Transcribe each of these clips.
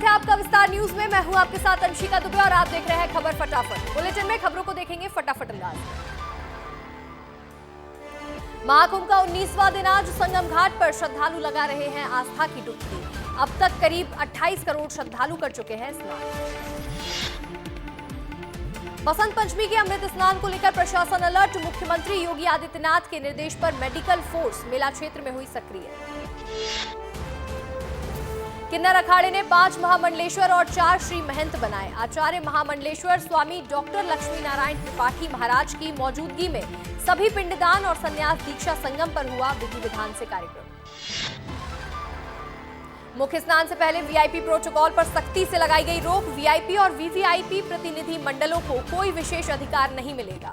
स्वागत है आपका विस्तार न्यूज में। मैं हूं आपके साथ अंशिका दुबे और आप देख रहे हैं खबर फटाफट। बुलेटिन में खबरों को देखेंगे फटाफट अंदाज में। महाकुंभ का 19वां दिन आज संगम घाट पर श्रद्धालु लगा रहे हैं आस्था की डुबकी। अब तक करीब 28 करोड़ श्रद्धालु कर चुके हैं स्नान। बसंत पंचमी के अमृत स्नान को लेकर प्रशासन अलर्ट। मुख्यमंत्री योगी आदित्यनाथ के निर्देश पर मेडिकल फोर्स मेला क्षेत्र में हुई सक्रिय। किन्नर अखाड़े ने 5 महामंडलेश्वर और 4 श्री महंत बनाए। आचार्य महामंडलेश्वर स्वामी डॉक्टर लक्ष्मी नारायण त्रिपाठी महाराज की मौजूदगी में सभी पिंडदान और संन्यास दीक्षा संगम पर हुआ विधि विधान से कार्यक्रम। मुख्य स्नान से पहले वीआईपी प्रोटोकॉल पर सख्ती से लगाई गई रोक। वीआईपी और वीवीआईपी प्रतिनिधि मंडलों को कोई विशेष अधिकार नहीं मिलेगा।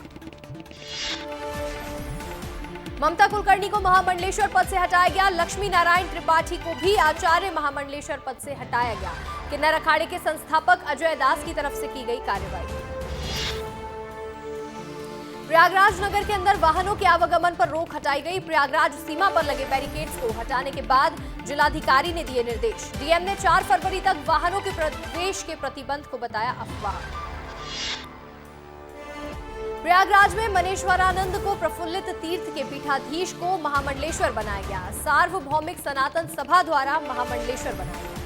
ममता कुलकर्णी को महामंडलेश्वर पद से हटाया गया। लक्ष्मी नारायण त्रिपाठी को भी आचार्य महामंडलेश्वर पद से हटाया गया। किन्नर अखाड़े के संस्थापक अजय दास की तरफ से की गई कार्रवाई। प्रयागराज नगर के अंदर वाहनों के आवागमन पर रोक हटाई गई। प्रयागराज सीमा पर लगे बैरिकेड्स को हटाने के बाद जिलाधिकारी ने दिए निर्देश। डीएम ने 4 फरवरी तक वाहनों के प्रवेश के प्रतिबंध को बताया अफवाह। प्रयागराज में मनेश्वरानंद को प्रफुल्लित तीर्थ के पीठाधीश को महामंडलेश्वर बनाया गया। सार्वभौमिक सनातन सभा द्वारा महामंडलेश्वर बनाया गया।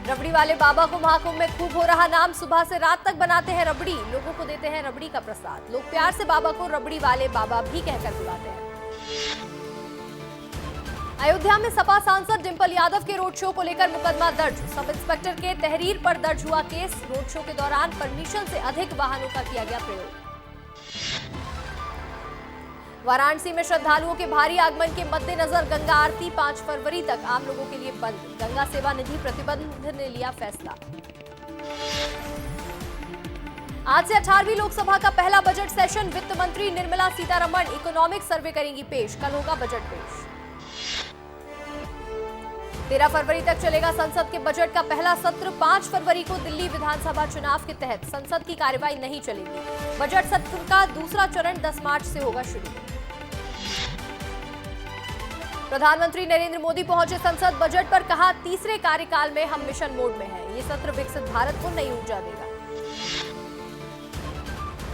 रबड़ी वाले बाबा को महाकुंभ में खूब हो रहा नाम। सुबह से रात तक बनाते हैं रबड़ी, लोगों को देते हैं रबड़ी का प्रसाद। लोग प्यार से बाबा को रबड़ी वाले बाबा भी कहकर बुलाते हैं। अयोध्या में सपा सांसद डिंपल यादव के रोड शो को लेकर मुकदमा दर्ज। सब इंस्पेक्टर के तहरीर पर दर्ज हुआ केस। रोड शो के दौरान परमिशन से अधिक वाहनों का किया गया प्रयोग। वाराणसी में श्रद्धालुओं के भारी आगमन के मद्देनजर गंगा आरती 5 फरवरी तक आम लोगों के लिए बंद। गंगा सेवा निधि प्रतिबंध ने लिया फैसला। आज से 18वीं लोकसभा का पहला बजट सेशन। वित्त मंत्री निर्मला सीतारमण इकोनॉमिक सर्वे करेंगी पेश। कल होगा बजट पेश। 13 फरवरी तक चलेगा संसद के बजट का पहला सत्र। 5 फरवरी को दिल्ली विधानसभा चुनाव के तहत संसद की कार्यवाही नहीं चलेगी। बजट सत्र का दूसरा चरण 10 मार्च से होगा शुरू। प्रधानमंत्री नरेंद्र मोदी पहुंचे संसद। बजट पर कहा, तीसरे कार्यकाल में हम मिशन मोड में हैं। ये सत्र विकसित भारत को नई ऊर्जा देगा।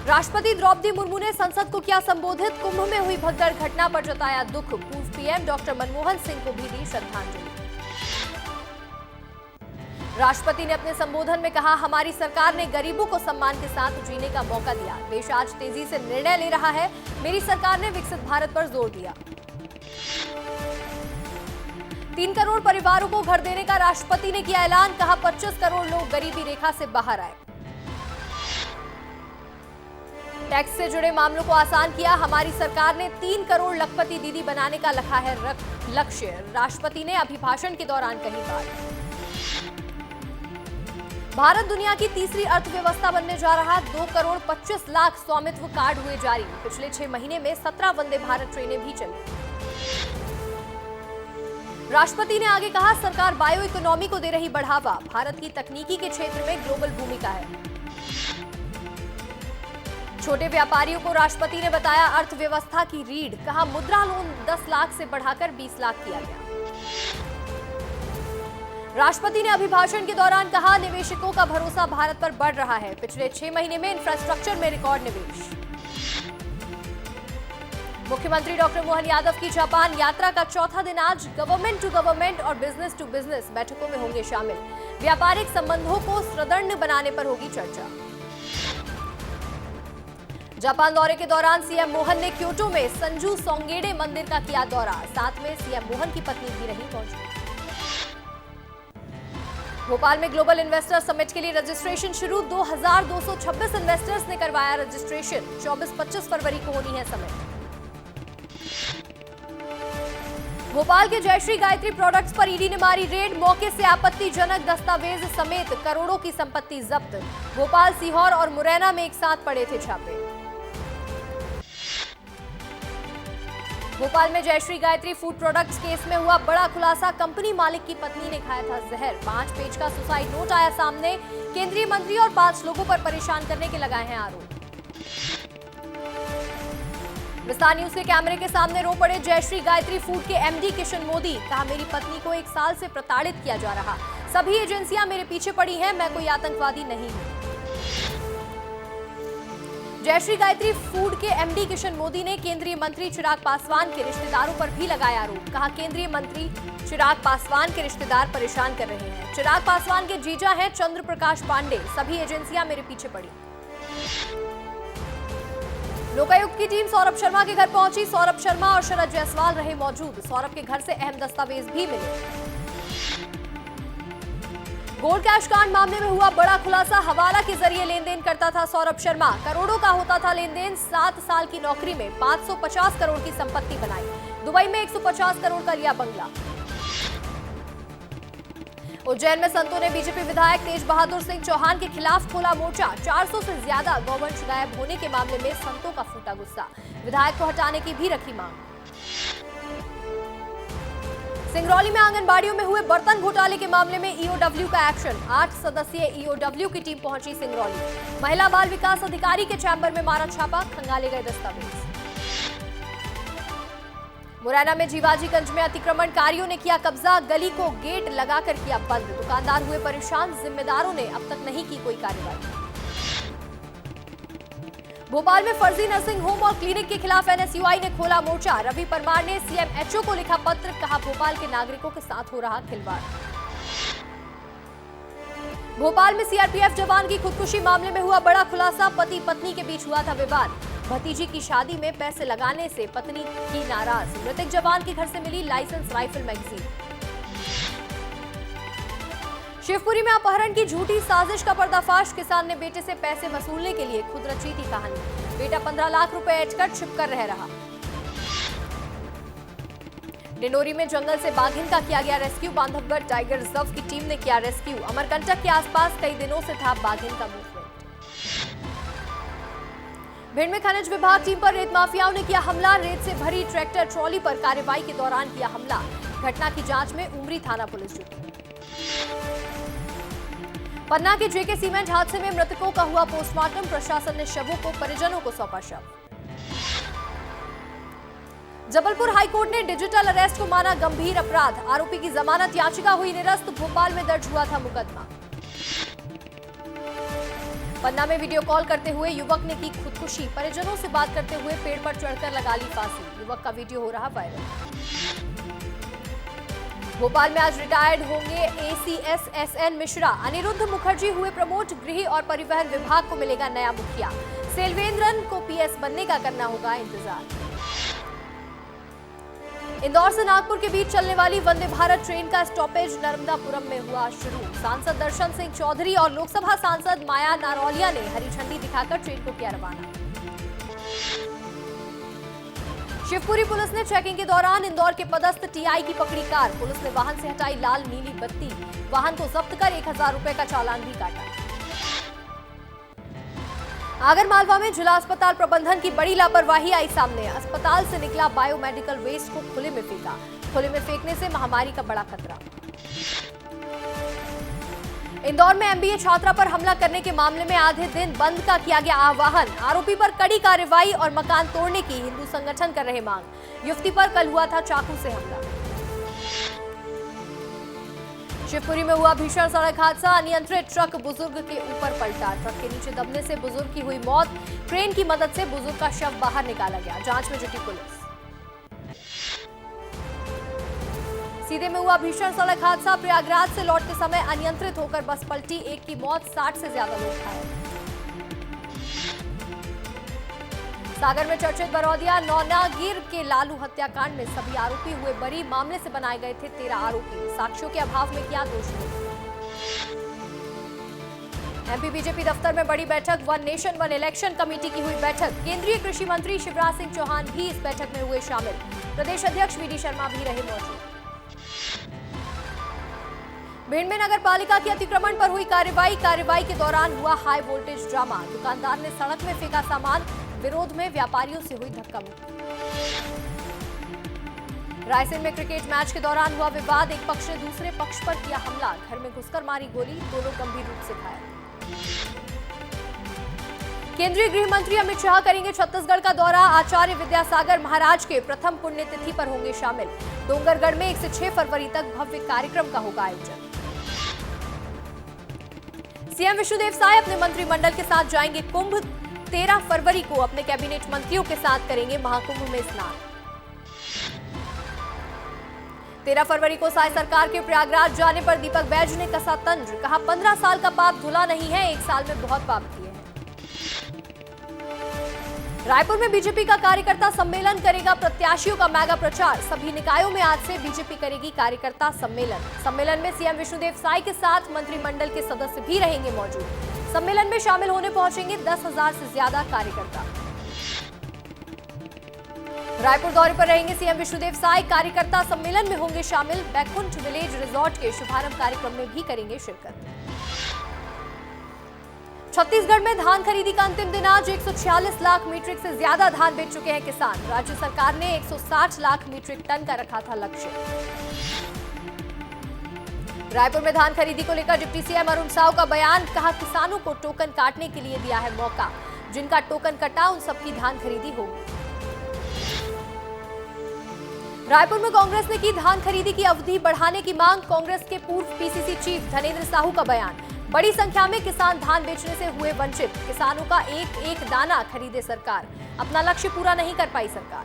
राष्ट्रपति द्रौपदी मुर्मू ने संसद को किया संबोधित। कुंभ में हुई भगदड़ घटना पर जताया दुख। पूर्व पीएम डॉक्टर मनमोहन सिंह को भी दी श्रद्धांजलि। राष्ट्रपति ने अपने संबोधन में कहा, हमारी सरकार ने गरीबों को सम्मान के साथ जीने का मौका दिया। देश आज तेजी से निर्णय ले रहा है। मेरी सरकार ने विकसित भारत पर जोर दिया। 3 करोड़ परिवारों को घर देने का राष्ट्रपति ने किया ऐलान। कहा, 25 करोड़ लोग गरीबी रेखा से बाहर आए। टैक्स से जुड़े मामलों को आसान किया। हमारी सरकार ने 3 करोड़ लखपति दीदी बनाने का रखा है लक्ष्य। राष्ट्रपति ने अभिभाषण के दौरान कही बात। भारत दुनिया की तीसरी अर्थव्यवस्था बनने जा रहा। 2 करोड़ 25 लाख स्वामित्व कार्ड हुए जारी। पिछले 6 महीने में 17 वंदे भारत ट्रेनें भी चली। राष्ट्रपति ने आगे कहा, सरकार बायो इकोनॉमी को दे रही बढ़ावा। भारत की तकनीकी के क्षेत्र में ग्लोबल भूमिका है। छोटे व्यापारियों को राष्ट्रपति ने बताया अर्थव्यवस्था की रीढ़। कहा, मुद्रा लोन 10 लाख से बढ़ाकर 20 लाख किया गया। राष्ट्रपति ने अभिभाषण के दौरान कहा, निवेशकों का भरोसा भारत पर बढ़ रहा है। पिछले 6 महीने में इंफ्रास्ट्रक्चर में रिकॉर्ड निवेश। मुख्यमंत्री डॉक्टर मोहन यादव की जापान यात्रा का चौथा दिन आज। गवर्नमेंट टू गवर्नमेंट और बिजनेस टू बिजनेस बैठकों में होंगे शामिल। व्यापारिक संबंधों को सुदृढ़ बनाने पर होगी चर्चा। जापान दौरे के दौरान सीएम मोहन ने क्योटो में संजू सोंगेडे मंदिर का किया दौरा। साथ में सीएम मोहन की पत्नी भी रही मौजूद। भोपाल में ग्लोबल इन्वेस्टर समिट के लिए रजिस्ट्रेशन शुरू। 2226 इन्वेस्टर्स ने करवाया रजिस्ट्रेशन। 24-25 फरवरी को होनी है समिट। भोपाल के जयश्री गायत्री प्रोडक्ट्स पर ईडी ने मारी रेड। मौके से आपत्तिजनक दस्तावेज समेत करोड़ों की संपत्ति जब्त। भोपाल, सीहोर और मुरैना में एक साथ पड़े थे छापे। भोपाल में Jayshree Gayatri food products case में हुआ बड़ा खुलासा। कंपनी मालिक की पत्नी ने खाया था जहर। 5 पेज का सुसाइड नोट आया सामने। केंद्रीय मंत्री और 5 लोगों पर परेशान करने के लगाए हैं आरोप। विस्तार न्यूज के कैमरे के सामने रो पड़े जयश्री गायत्री फूड के एमडी किशन मोदी। कहा, मेरी पत्नी को 1 साल से प्रताड़ित किया जा रहा, सभी एजेंसियां मेरे पीछे पड़ी हैं, मैं कोई आतंकवादी नहीं हूं। जयश्री गायत्री फूड के एमडी किशन मोदी ने केंद्रीय मंत्री चिराग पासवान के रिश्तेदारों पर भी लगाया आरोप। कहा, केंद्रीय मंत्री चिराग पासवान के रिश्तेदार परेशान कर रहे हैं। चिराग पासवान के जीजा हैं चंद्र प्रकाश पांडे, सभी एजेंसियां मेरे पीछे पड़ी। लोकायुक्त की टीम सौरभ शर्मा के घर पहुंची। सौरभ शर्मा और शरद जायसवाल रहे मौजूद। सौरभ के घर से अहम दस्तावेज भी मिले। गोल्ड कैश कांड मामले में हुआ बड़ा खुलासा। हवाला के जरिए लेन देन करता था सौरभ शर्मा, करोड़ों का होता था लेन देन। 7 साल की नौकरी में 550 करोड़ की संपत्ति बनाई। दुबई में 150 करोड़ का लिया बंगला। उज्जैन में संतों ने बीजेपी विधायक तेज बहादुर सिंह चौहान के खिलाफ खोला मोर्चा। 400 से ज्यादा गौवंश गायब होने के मामले में संतों का फूटा गुस्सा। विधायक को हटाने की भी रखी मांग। सिंगरौली में आंगनबाड़ियों में हुए बर्तन घोटाले के मामले में ईओडब्ल्यू का एक्शन। 8 सदस्यीय ईओडब्ल्यू की टीम पहुंची सिंगरौली। महिला बाल विकास अधिकारी के चैम्बर में मारा छापा, खंगाले गए दस्तावेज। मुरैना में जीवाजीगंज में अतिक्रमणकारियों ने किया कब्जा, गली को गेट लगाकर किया बंद। दुकानदार हुए परेशान, जिम्मेदारों ने अब तक नहीं की कोई कार्रवाई। भोपाल में फर्जी नर्सिंग होम और क्लिनिक के खिलाफ एनएसयूआई ने खोला मोर्चा। रवि परमार ने सीएमएचओ को लिखा पत्र। कहा, भोपाल के नागरिकों के साथ हो रहा खिलवाड़। भोपाल में सीआरपीएफ जवान की खुदकुशी मामले में हुआ बड़ा खुलासा। पति पत्नी के बीच हुआ था विवाद। भतीजी की शादी में पैसे लगाने से पत्नी की नाराज। मृतक जवान के घर से मिली लाइसेंस राइफल मैगजीन। शिवपुरी में अपहरण की झूठी साजिश का पर्दाफाश। किसान ने बेटे से पैसे वसूलने के लिए खुद रची थी कहानी। बेटा 15 लाख रुपए ऐंठकर छिपकर रह रहा। डिंडोरी में जंगल से बाघिन का किया गया रेस्क्यू। बांधवगढ़ टाइगर रिजर्व की टीम ने किया रेस्क्यू। अमरकंटक के आसपास कई दिनों से था बाघिन का मूवमेंट। भिंड में खनिज विभाग टीम पर रेत माफियाओं ने किया हमला। रेत से भरी ट्रैक्टर ट्रॉली पर कार्रवाई के दौरान किया हमला। घटना की जांच में उमरी थाना पुलिस जुटी। पन्ना के जेके सीमेंट हादसे में मृतकों का हुआ पोस्टमार्टम। प्रशासन ने शवों को परिजनों को सौंपा शव। जबलपुर हाईकोर्ट ने डिजिटल अरेस्ट को माना गंभीर अपराध। आरोपी की जमानत याचिका हुई निरस्त। भोपाल में दर्ज हुआ था मुकदमा। पन्ना में वीडियो कॉल करते हुए युवक ने की खुदकुशी। परिजनों से बात करते हुए पेड़ पर चढ़कर लगा ली फांसी। युवक का वीडियो हो रहा वायरल। भोपाल में आज रिटायर्ड होंगे एसीएस एसएन मिश्रा। अनिरुद्ध मुखर्जी हुए प्रमोट। गृह और परिवहन विभाग को मिलेगा नया मुखिया। सेल्वेंद्रन को पीएस बनने का करना होगा इंतजार। इंदौर से नागपुर के बीच चलने वाली वंदे भारत ट्रेन का स्टॉपेज नर्मदापुरम में हुआ शुरू। सांसद दर्शन सिंह चौधरी और लोकसभा सांसद माया नारौलिया ने हरी झंडी दिखाकर ट्रेन को किया रवाना। शिवपुरी पुलिस ने चेकिंग के दौरान इंदौर के पदस्थ टीआई की पकड़ी कार। पुलिस ने वाहन से हटाई लाल नीली बत्ती। वाहन को जब्त कर 1000 रुपए का चालान भी काटा। आगरमालवा में जिला अस्पताल प्रबंधन की बड़ी लापरवाही आई सामने। अस्पताल से निकला बायोमेडिकल वेस्ट को खुले में फेंका। खुले में फेंकने से महामारी का बड़ा खतरा। इंदौर में एमबीए छात्रा पर हमला करने के मामले में आधे दिन बंद का किया गया आह्वान। आरोपी पर कड़ी कार्रवाई और मकान तोड़ने की हिंदू संगठन कर रहे मांग। युवती पर कल हुआ था चाकू से हमला। शिवपुरी में हुआ भीषण सड़क हादसा। अनियंत्रित ट्रक बुजुर्ग के ऊपर पलटा। ट्रक के नीचे दबने से बुजुर्ग की हुई मौत। क्रेन की मदद से बुजुर्ग का शव बाहर निकाला गया। जांच में जुटी पुलिस। सीधे में हुआ भीषण सड़क हादसा। प्रयागराज से लौटते समय अनियंत्रित होकर बस पलटी। एक की मौत, 60 से ज्यादा लोग घायल। सागर में चर्चित बरौदिया नौनागिर के लालू हत्याकांड में सभी आरोपी हुए बरी। मामले से बनाए गए थे 13 आरोपी। साक्ष्यों के अभाव में किया दोषी। एमपी बीजेपी दफ्तर में बड़ी बैठक। One nation one election committee की हुई बैठक। केंद्रीय कृषि मंत्री शिवराज सिंह चौहान भी इस बैठक में हुए शामिल। प्रदेश अध्यक्ष वीडी शर्मा भी रहे मौजूद। भिंड में नगर पालिका की अतिक्रमण पर हुई कार्रवाई। कार्रवाई के दौरान हुआ हाई वोल्टेज ड्रामा। दुकानदार ने सड़क में फेंका सामान। विरोध में व्यापारियों से हुई धक्का मुक्की। रायसेन में क्रिकेट मैच के दौरान हुआ विवाद। एक पक्ष ने दूसरे पक्ष पर किया हमला। घर में घुसकर मारी गोली। 2 लोग गंभीर रूप से घायल। केंद्रीय गृह मंत्री अमित शाह करेंगे छत्तीसगढ़ का दौरा। आचार्य विद्यासागर महाराज के प्रथम पुण्यतिथि पर होंगे शामिल। डोंगरगढ़ में 1 से 6 फरवरी तक भव्य कार्यक्रम का होगा आयोजन। सीएम विष्णुदेव साय अपने मंत्रिमंडल के साथ जाएंगे कुंभ। 13 फरवरी को अपने कैबिनेट मंत्रियों के साथ करेंगे महाकुंभ में स्नान। 13 फरवरी को साय सरकार के प्रयागराज जाने पर दीपक बैज ने कसा तंज। कहा 15 साल का पाप धुला नहीं है, 1 साल में बहुत पाप किए हैं। रायपुर में बीजेपी का कार्यकर्ता सम्मेलन करेगा प्रत्याशियों का मेगा प्रचार। सभी निकायों में आज से बीजेपी करेगी कार्यकर्ता सम्मेलन। सम्मेलन में सीएम विष्णुदेव साय के साथ मंत्रिमंडल के सदस्य भी रहेंगे मौजूद। सम्मेलन में शामिल होने पहुंचेंगे 10,000 से ज्यादा कार्यकर्ता। रायपुर दौरे पर रहेंगे सीएम विष्णुदेव साय। कार्यकर्ता सम्मेलन में होंगे शामिल। बैकुंठ विलेज रिजॉर्ट के शुभारंभ कार्यक्रम में भी करेंगे शिरकत। छत्तीसगढ़ में धान खरीदी का अंतिम दिन आज। 146 लाख मीट्रिक से ज्यादा धान बेच चुके हैं किसान। राज्य सरकार ने 160 लाख मीट्रिक टन का रखा था लक्ष्य। रायपुर में धान खरीदी को लेकर डिप्टी सीएम अरुण साव का बयान। कहा किसानों को टोकन काटने के लिए दिया है मौका। जिनका टोकन कटा उन सबकी धान खरीदी होगी। रायपुर में कांग्रेस ने की धान खरीदी की अवधि बढ़ाने की मांग। कांग्रेस के पूर्व पीसीसी चीफ धनेंद्र साहू का बयान। बड़ी संख्या में किसान धान बेचने से हुए वंचित। किसानों का एक एक दाना खरीदे सरकार। अपना लक्ष्य पूरा नहीं कर पाई सरकार।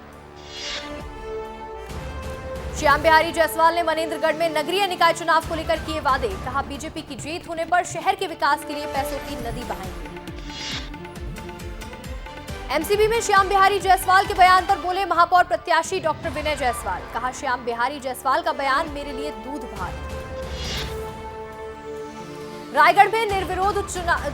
श्याम बिहारी जायसवाल ने मनेंद्रगढ़ में नगरीय निकाय चुनाव को लेकर किए वादे। कहा बीजेपी की जीत होने पर शहर के विकास के लिए पैसों की नदी बहाएंगे। एमसीबी में श्याम बिहारी जायसवाल के बयान पर बोले महापौर प्रत्याशी डॉक्टर विनय जायसवाल। कहा श्याम बिहारी जायसवाल का बयान मेरे लिए दूध भात। रायगढ़ में निर्विरोध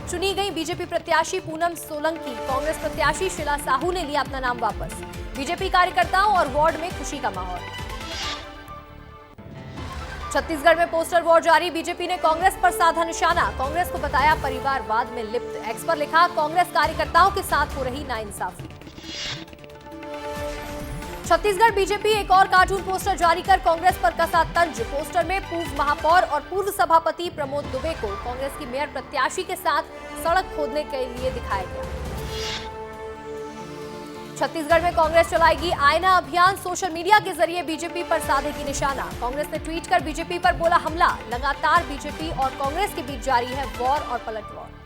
चुनी गई बीजेपी प्रत्याशी पूनम सोलंकी। कांग्रेस प्रत्याशी शीला साहू ने लिया अपना नाम वापस। बीजेपी कार्यकर्ताओं और वार्ड में खुशी का माहौल। छत्तीसगढ़ में पोस्टर वॉर जारी। बीजेपी ने कांग्रेस पर साधा निशाना। कांग्रेस को बताया परिवारवाद में लिप्त। एक्स पर लिखा कांग्रेस कार्यकर्ताओं के साथ हो रही नाइंसाफी। छत्तीसगढ़ बीजेपी एक और कार्टून पोस्टर जारी कर कांग्रेस पर कसा तंज। पोस्टर में पूर्व महापौर और पूर्व सभापति प्रमोद दुबे को कांग्रेस की मेयर प्रत्याशी के साथ सड़क खोदने के लिए दिखाया गया। छत्तीसगढ़ में कांग्रेस चलाएगी आईना अभियान। सोशल मीडिया के जरिए बीजेपी पर साधेगी निशाना। कांग्रेस ने ट्वीट कर बीजेपी पर बोला हमला। लगातार बीजेपी और कांग्रेस के बीच जारी है वॉर और पलटवार।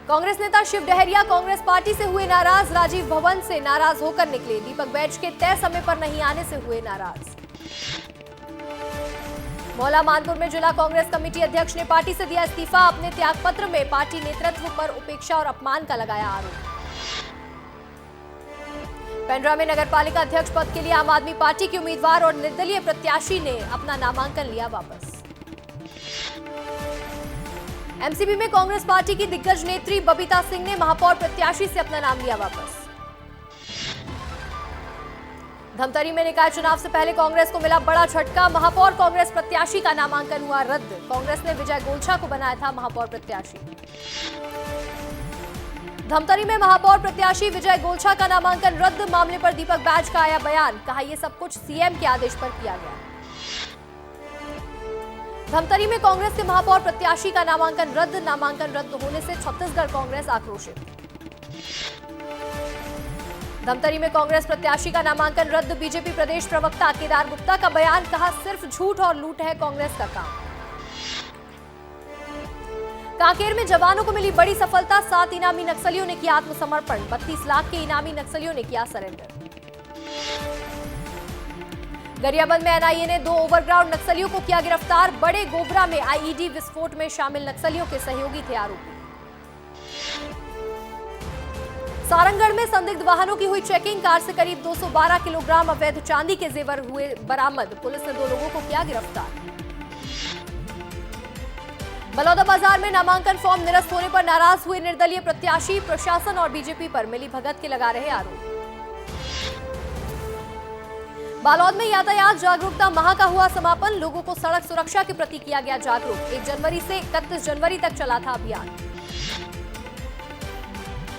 कांग्रेस नेता शिव डहरिया कांग्रेस पार्टी से हुए नाराज। राजीव भवन से नाराज होकर निकले। दीपक बैज के तय समय पर नहीं आने से हुए नाराज। मौला मानपुर में जिला कांग्रेस कमेटी अध्यक्ष ने पार्टी से दिया इस्तीफा। अपने त्यागपत्र में पार्टी नेतृत्व पर उपेक्षा और अपमान का लगाया आरोप। पेंड्रा में नगरपालिका अध्यक्ष पद के लिए आम आदमी पार्टी के उम्मीदवार और निर्दलीय प्रत्याशी ने अपना नामांकन लिया वापस। एमसीबी में कांग्रेस पार्टी की दिग्गज नेत्री बबीता सिंह ने महापौर प्रत्याशी से अपना नाम लिया वापस। धमतरी में निकाय चुनाव से पहले कांग्रेस को मिला बड़ा झटका। महापौर कांग्रेस प्रत्याशी का नामांकन हुआ रद्द। कांग्रेस ने विजय गोलछा को बनाया था महापौर प्रत्याशी। धमतरी में महापौर प्रत्याशी विजय गोलछा का नामांकन रद्द। मामले पर दीपक बैज का आया बयान। कहा यह सब कुछ सीएम के आदेश पर किया गया। धमतरी में कांग्रेस के महापौर प्रत्याशी का नामांकन रद्द। नामांकन रद्द होने से छत्तीसगढ़ कांग्रेस आक्रोशित। धमतरी में कांग्रेस प्रत्याशी का नामांकन रद्द। बीजेपी प्रदेश प्रवक्ता केदार गुप्ता का बयान। कहा सिर्फ झूठ और लूट है कांग्रेस का काम। कांकेर में जवानों को मिली बड़ी सफलता। 7 इनामी नक्सलियों ने किया आत्मसमर्पण। 32 लाख के इनामी नक्सलियों ने किया सरेंडर। गरियाबंद में एनआईए ने 2 ओवरग्राउंड नक्सलियों को किया गिरफ्तार। बड़े गोबरा में आईईडी विस्फोट में शामिल नक्सलियों के सहयोगी थे आरोपी। सारंगढ़ में संदिग्ध वाहनों की हुई चेकिंग। कार से करीब 212 किलोग्राम अवैध चांदी के जेवर हुए बरामद। पुलिस ने 2 लोगों को किया गिरफ्तार। बलौदाबाजार में नामांकन फॉर्म निरस्त होने पर नाराज हुए निर्दलीय प्रत्याशी। प्रशासन और बीजेपी पर मिली भगत के लगा रहे आरोप। बालोद में यातायात जागरूकता माह का हुआ समापन। लोगों को सड़क सुरक्षा के प्रति किया गया जागरूक। 1 जनवरी से 31 जनवरी तक चला था अभियान।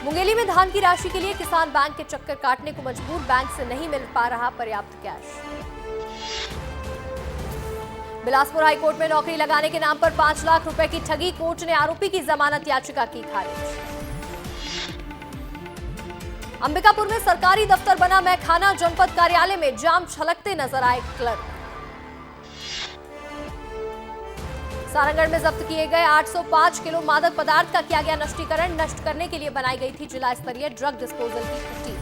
मुंगेली में धान की राशि के लिए किसान बैंक के चक्कर काटने को मजबूर। बैंक से नहीं मिल पा रहा पर्याप्त कैश। बिलासपुर हाईकोर्ट में नौकरी लगाने के नाम पर 5 लाख रुपए की ठगी, कोर्ट ने आरोपी की जमानत याचिका की खारिज। अंबिकापुर में सरकारी दफ्तर बना मैखाना, जनपद कार्यालय में जाम छलकते नजर आए क्लर्क। सारंगढ़ में जब्त किए गए 805 किलो मादक पदार्थ का किया गया नष्टीकरण, नष्ट करने के लिए बनाई गई थी जिला स्तरीय ड्रग डिस्पोजल की टीम।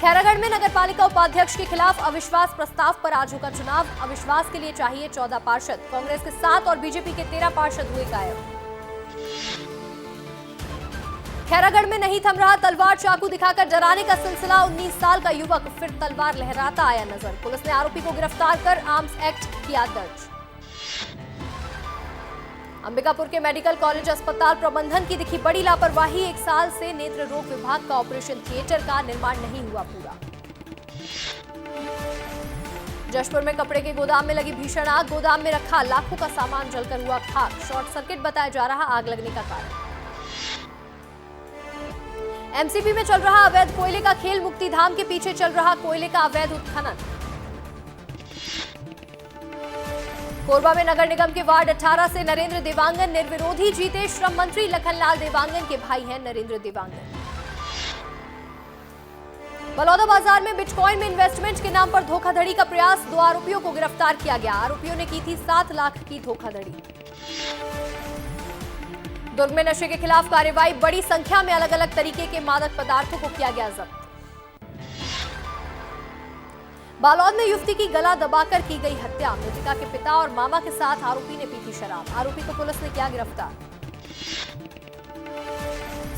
खैरागढ़ में नगरपालिका उपाध्यक्ष के खिलाफ अविश्वास प्रस्ताव पर आज होगा चुनाव, अविश्वास के लिए चाहिए 14 पार्षद, कांग्रेस के 7 और बीजेपी के 13 पार्षद हुए गायब। खैरागढ़ में नहीं थम रहा तलवार चाकू दिखाकर डराने का सिलसिला, 19 साल का युवक फिर तलवार लहराता आया नजर, पुलिस ने आरोपी को गिरफ्तार कर आर्म्स एक्ट किया दर्ज। अंबिकापुर के मेडिकल कॉलेज अस्पताल प्रबंधन की दिखी बड़ी लापरवाही, 1 साल से नेत्र रोग विभाग का ऑपरेशन थिएटर का निर्माण नहीं हुआ पूरा। जशपुर में कपड़े के गोदाम में लगी भीषण आग, गोदाम में रखा लाखों का सामान जलकर हुआ खाक, शॉर्ट सर्किट बताया जा रहा आग लगने का कारण। एमसीपी में चल रहा अवैध कोयले का खेल, मुक्तिधाम के पीछे चल रहा कोयले का अवैध उत्खनन। कोरबा में नगर निगम के वार्ड 18 से नरेंद्र देवांगन निर्विरोधी जीते, श्रम मंत्री लखनलाल देवांगन के भाई हैं नरेंद्र देवांगन। बलौदा बाजार में बिटकॉइन में इन्वेस्टमेंट के नाम पर धोखाधड़ी का प्रयास, 2 आरोपियों को गिरफ्तार किया गया, आरोपियों ने की थी 7 लाख की धोखाधड़ी। दुर्ग में नशे के खिलाफ कार्रवाई, बड़ी संख्या में अलग अलग तरीके के मादक पदार्थों को किया गया जब्त। बालोद में युवती की गला दबाकर की गई हत्या, मृतका के पिता और मामा के साथ आरोपी ने पी थी शराब, आरोपी को पुलिस ने किया गिरफ्तार।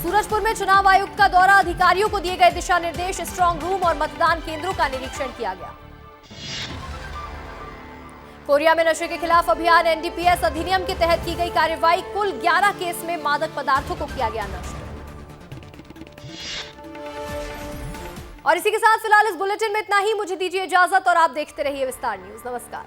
सूरजपुर में चुनाव आयुक्त का दौरा, अधिकारियों को दिए गए दिशा निर्देश, स्ट्रांग रूम और मतदान केंद्रों का निरीक्षण किया गया। कोरिया में नशे के खिलाफ अभियान, एनडीपीएस अधिनियम के तहत की गई कार्रवाई, कुल 11 केस में मादक पदार्थों को किया गया नष्ट। और इसी के साथ फिलहाल इस बुलेटिन में इतना ही, मुझे दीजिए इजाजत और आप देखते रहिए विस्तार न्यूज। नमस्कार।